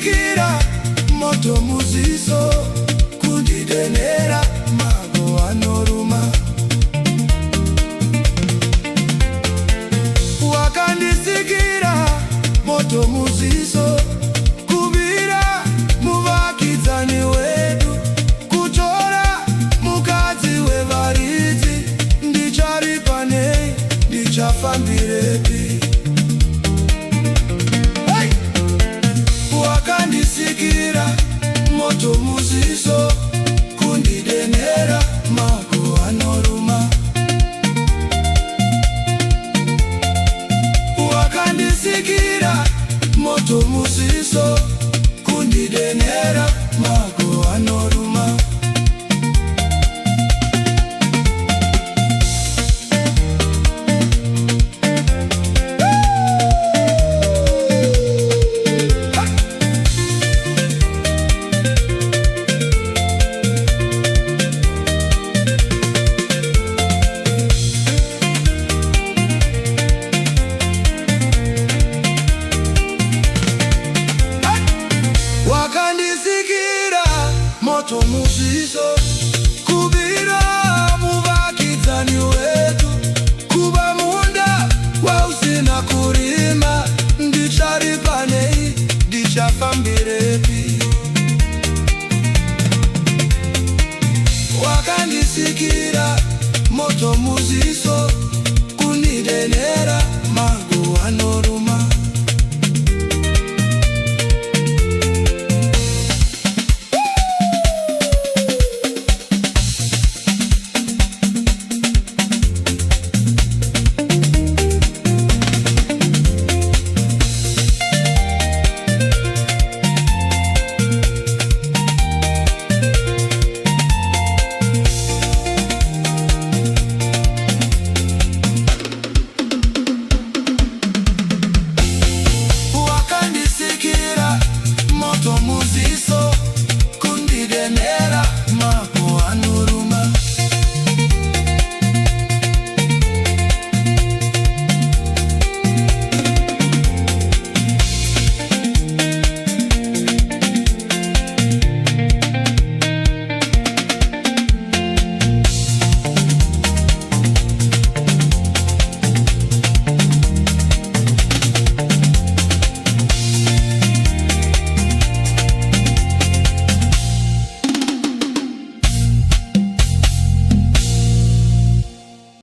Wakandisikira moto muziso kundidenera mago anoruma. Wakandisikira moto muziso kubira muvakidzani wedu kutora mukadzi wevaridzi. Ndicharipa nei, ndichafambirepi? Wakandisikira moto muziso kundidenera mago anoruma. Wakandisikira moto muziso kundidenera mago anoruma. Wakandisikira moto muziso kubira muvakidzani wedu kuva munda wausina kurima. Ndicharipa nei, ndichafambirepi? Wakandisikira moto muziso kundidenera mago anoruma.